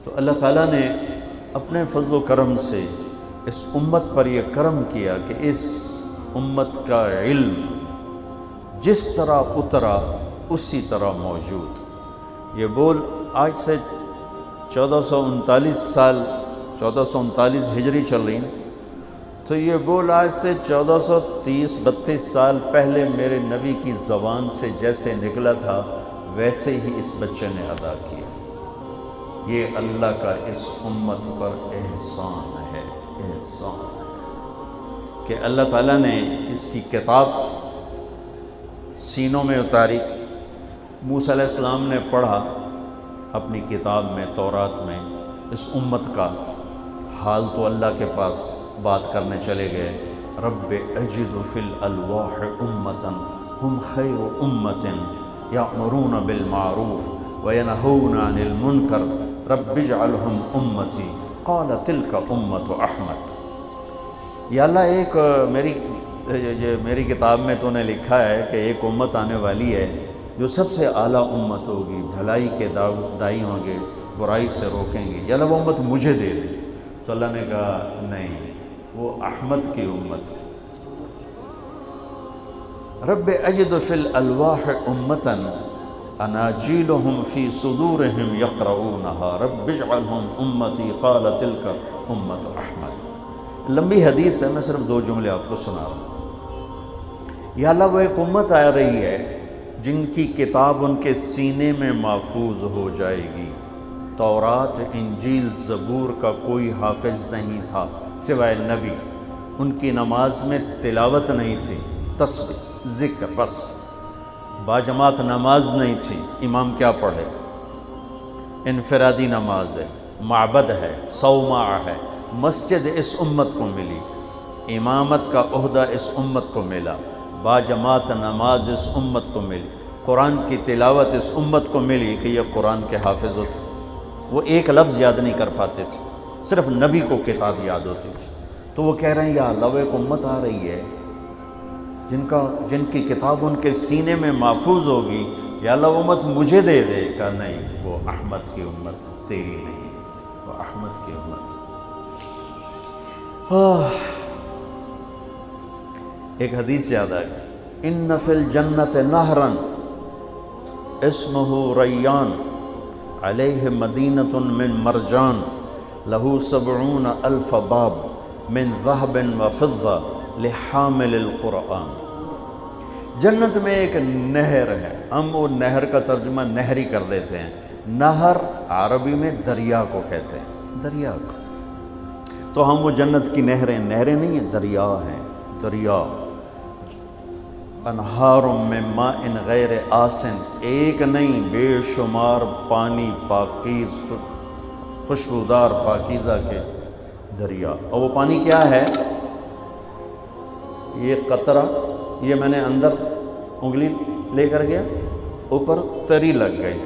تو اللہ تعالیٰ نے اپنے فضل و کرم سے اس امت پر یہ کرم کیا کہ اس امت کا علم جس طرح اترا اسی طرح موجود۔ یہ بول آج سے 1439 ہجری چل رہی ہیں، تو یہ بول آج سے 1430-32 سال پہلے میرے نبی کی زبان سے جیسے نکلا تھا ویسے ہی اس بچے نے ادا کیا۔ یہ اللہ کا اس امت پر احسان ہے، احسان کہ اللہ تعالیٰ نے اس کی کتاب سینوں میں اتاری۔ موسیٰ علیہ السلام نے پڑھا اپنی کتاب میں، تورات میں، اس امت کا حال تو اللہ کے پاس بات کرنے چلے گئے۔ رب اجد فی الالواح امتا ہم خیر امت یأمرون بالمعروف وینہون عن المنکر رب اجعلہم امتی قال تلک امت احمد۔ یا اللہ ایک میری کتاب میں تو نے لکھا ہے کہ ایک امت آنے والی ہے جو سب سے اعلیٰ امت ہوگی، بھلائی کے دائی ہوں گے، برائی سے روکیں گے، یا اللہ وہ امت مجھے دے دے۔ تو اللہ نے کہا نہیں، وہ احمد کی امت۔ رب اجد فی الالواح امتا اناجیلہم فی صدورہم یقرؤونہا رب اجعلہم امتی قال تلک امت احمد۔ لمبی حدیث ہے، میں صرف 2 جملے آپ کو سنا رہا ہوں۔ یا اللہ وہ ایک امت آ رہی ہے جن کی کتاب ان کے سینے میں محفوظ ہو جائے گی۔ تورات، انجیل، زبور کا کوئی حافظ نہیں تھا سوائے نبی۔ ان کی نماز میں تلاوت نہیں تھی، تسبیح، ذکر، بس۔ باجماعت نماز نہیں تھی، امام کیا پڑھے؟ انفرادی نماز ہے، معبد ہے، صومعہ ہے۔ مسجد اس امت کو ملی، امامت کا عہدہ اس امت کو ملا، باجماعت نماز اس امت کو ملی، قرآن کی تلاوت اس امت کو ملی کہ یہ قرآن کے حافظ ہوتے۔ وہ ایک لفظ یاد نہیں کر پاتے تھے، صرف نبی کو کتاب یاد ہوتی تھی۔ تو وہ کہہ رہے ہیں یا اللہ وہ ایک امت آ رہی ہے جن کی کتاب ان کے سینے میں محفوظ ہوگی، یا اللہ وہ امت مجھے دے دے۔ کہا نہیں، وہ احمد کی امت ہے، تیری نہیں، وہ احمد کی امت ہے۔ ایک حدیث یاد آ گئی، ان فی الجنت نہرا اسمہ ریان علیہ مدینۃ من مرجان لہ 70,000 باب من ذہب وفضہ لحامل القرآن۔ جنت میں ایک نہر ہے، ہم وہ نہر کا ترجمہ نہری کر دیتے ہیں۔ نہر عربی میں دریا کو کہتے ہیں، دریا کو۔ تو ہم وہ جنت کی نہریں نہیں ہیں، دریا ہیں، دریا۔ انہار من ماء غیر آسن، ایک نہیں بے شمار پانی پاکیز، خوشبودار پاکیزہ کے دریا۔ اور وہ پانی کیا ہے؟ یہ قطرہ، یہ میں نے اندر انگلی لے کر گیا، اوپر تری لگ گئی،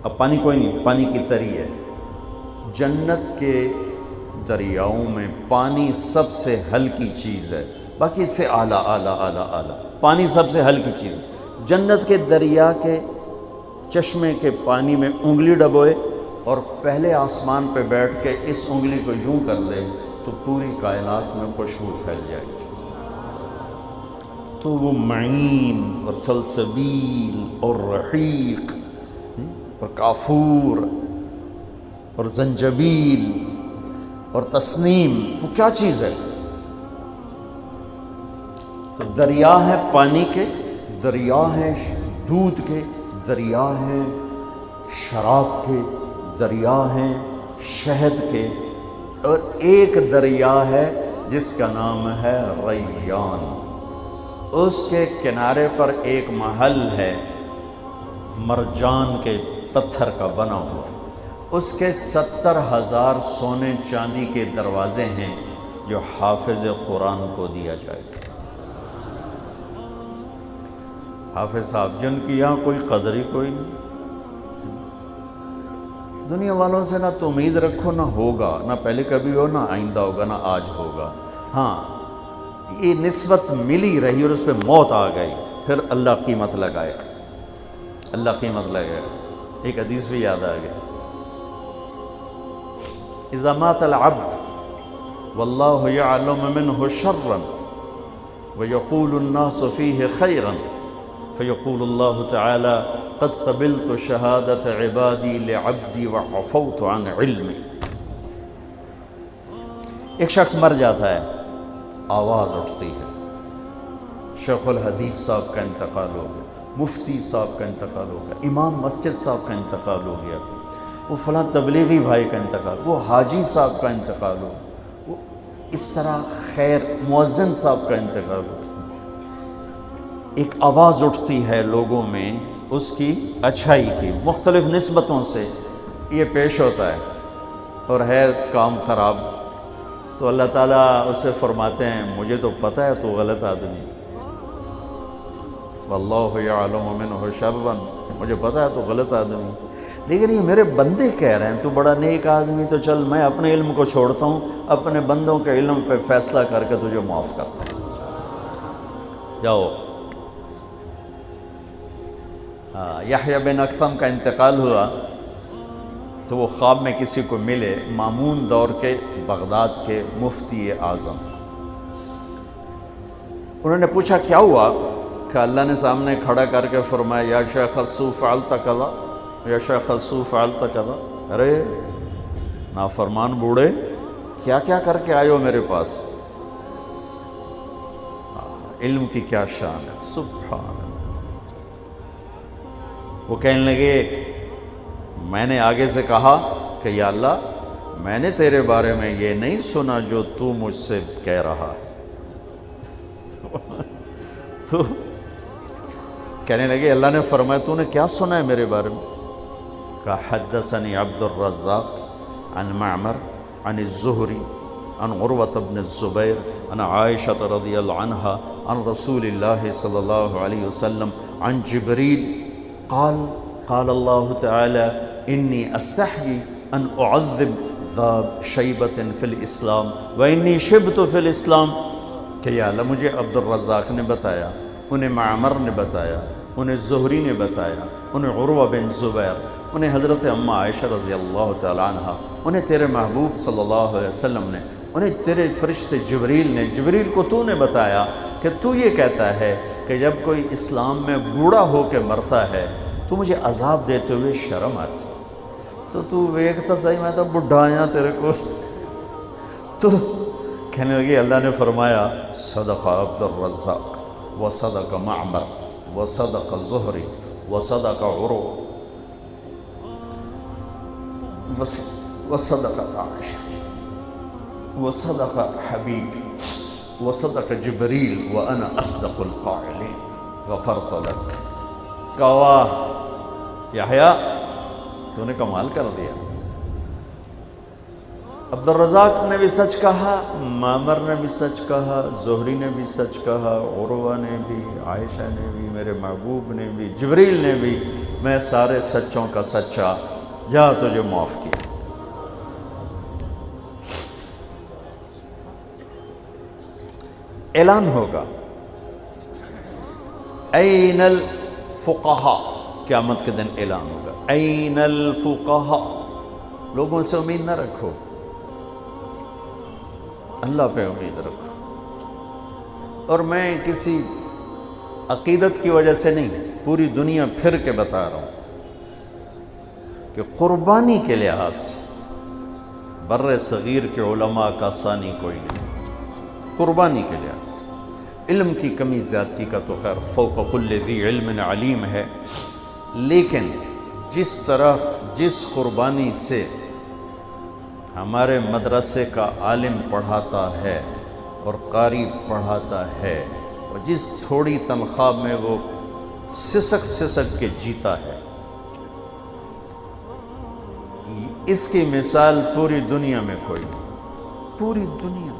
اب پانی کوئی نہیں، پانی کی تری ہے۔ جنت کے دریاؤں میں پانی سب سے ہلکی چیز ہے، باقی اس سے اعلیٰ اعلیٰ اعلیٰ اعلیٰ، پانی سب سے ہلکی چیز ہے۔ جنت کے دریا کے چشمے کے پانی میں انگلی ڈبوئے اور پہلے آسمان پہ بیٹھ کے اس انگلی کو یوں کر دے تو پوری کائنات میں خوشبو پھیل جائے گی۔ تو وہ معین اور سلسبیل اور رحیق اور کافور اور زنجبیل اور تسنیم، وہ کیا چیز ہے؟ تو دریا ہے پانی کے، دریا ہے دودھ کے، دریا ہے شراب کے، دریا ہیں شہد کے، اور ایک دریا ہے جس کا نام ہے ریان۔ اس کے کنارے پر ایک محل ہے مرجان کے پتھر کا بنا ہوا، اس کے 70,000 سونے چاندی کے دروازے ہیں جو حافظ قرآن کو دیا جائے گا۔ حافظ صاحب جن کی یہاں کوئی قدر ہی کوئی نہیں، دنیا والوں سے نہ تو امید رکھو، نہ ہوگا، نہ پہلے کبھی ہو، نہ آئندہ ہوگا، نہ آج ہوگا۔ ہاں یہ نسبت ملی رہی اور اس پہ موت آ گئی، پھر اللہ قیمت لگائے گا، اللہ قیمت لگائے گا۔ ایک حدیث بھی یاد آ گیا، اذا مات العبد واللہ یعلم منہ شرا ویقول الناس فیہ خیرا فیقول اللہ تعالی قد قبلت شہادت عبادی لعبدی وعفوت عن علمی. ایک شخص مر جاتا ہے، آواز اٹھتی ہے، شیخ الحدیث صاحب کا انتقال ہو گیا، مفتی صاحب کا انتقال ہو گیا، امام مسجد صاحب کا انتقال ہو گیا، وہ فلاں تبلیغی بھائی کا انتقال، وہ حاجی صاحب کا انتقال ہو، وہ اس طرح خیر مؤذن صاحب کا انتقال ہو. ایک آواز اٹھتی ہے لوگوں میں اس کی اچھائی کی، مختلف نسبتوں سے یہ پیش ہوتا ہے اور ہے کام خراب، تو اللہ تعالیٰ اسے فرماتے ہیں مجھے تو پتہ ہے تو غلط آدمی، واللہ یعلم منہ شرا، مجھے پتہ ہے تو غلط آدمی، لیکن یہ میرے بندے کہہ رہے ہیں تو بڑا نیک آدمی، تو چل میں اپنے علم کو چھوڑتا ہوں، اپنے بندوں کے علم پہ فیصلہ کر کے تجھے معاف کرتا ہوں. جاؤ. یحییٰ بن اکثم کا انتقال ہوا تو وہ خواب میں کسی کو ملے، مامون دور کے بغداد کے مفتی اعظم. انہوں نے پوچھا کیا ہوا؟ کہ اللہ نے سامنے کھڑا کر کے فرمایا یا شیخ السوء فعلت کذا، یا شیخ السوء فعلت کذا. ارے نافرمان بوڑھے کیا کیا کر کے آئے ہو میرے پاس. علم کی کیا شان ہے، سبحان اللہ. وہ کہنے لگے میں نے آگے سے کہا کہ یا اللہ میں نے تیرے بارے میں یہ نہیں سنا جو تو مجھ سے کہہ رہا ہے. تو کہنے لگے اللہ نے فرمایا تو نے کیا سنا ہے میرے بارے میں؟ کہا حدثنی عبد الرزاق عن معمر عن الزہری عن عروۃ بن الزبیر عن عائشہ رضی اللہ عنہا عن رسول اللہ صلی اللہ علیہ وسلم عن جبریل قال قال اللہ تعالی انی استحیی ان اعذب ذا شیبۃ فی الاسلام وانی شبت فی الاسلام. کہ یا اللہ مجھے عبد الرزاق نے بتایا، انہیں معمر نے بتایا، انہیں زہری نے بتایا، انہیں عروہ بن زبیر، انہیں حضرت اماں عائشہ رضی اللہ تعالی عنہ، انہیں تیرے محبوب صلی اللہ علیہ وسلم نے، انہیں تیرے فرشتے جبریل نے، جبریل کو تو نے بتایا کہ تو یہ کہتا ہے کہ جب کوئی اسلام میں بوڑھا ہو کے مرتا ہے تو مجھے عذاب دیتے ہوئے شرم آتی. تو ویکھتا صحیح میں تو بڈھا آیا تیرے کو. تو کہنے لگے اللہ نے فرمایا صدق عبد الرزاق وصدق معمر وصدق زہری وصدق عروہ وصدقت عائشہ وصدق حبیب وصدق جبریل وانا اصدق القائلین غفرت لک. واہ یحییٰ تو نے کمال کر دیا. عبد الرزاق نے بھی سچ کہا، معمر نے بھی سچ کہا، زہری نے بھی سچ کہا، عروہ نے بھی، عائشہ نے بھی، میرے محبوب نے بھی، جبریل نے بھی. میں سارے سچوں کا سچا، جا تجھے معاف کیا. اعلان ہوگا این الفقہاء، قیامت کے دن اعلان ہوگا این الفقہاء. لوگوں سے امید نہ رکھو، اللہ پہ امید رکھو. اور میں کسی عقیدت کی وجہ سے نہیں، پوری دنیا پھر کے بتا رہا ہوں کہ قربانی کے لحاظ سے بر صغیر کے علماء کا ثانی کوئی نہیں. قربانی کے لحاظ سے علم کی کمی زیادتی کا تو خیر فوق کل ذی علم علیم ہے، لیکن جس طرح جس قربانی سے ہمارے مدرسے کا عالم پڑھاتا ہے اور قاری پڑھاتا ہے، اور جس تھوڑی تنخواہ میں وہ سسک کے جیتا ہے، اس کی مثال پوری دنیا میں کوئی نہیں. پوری دنیا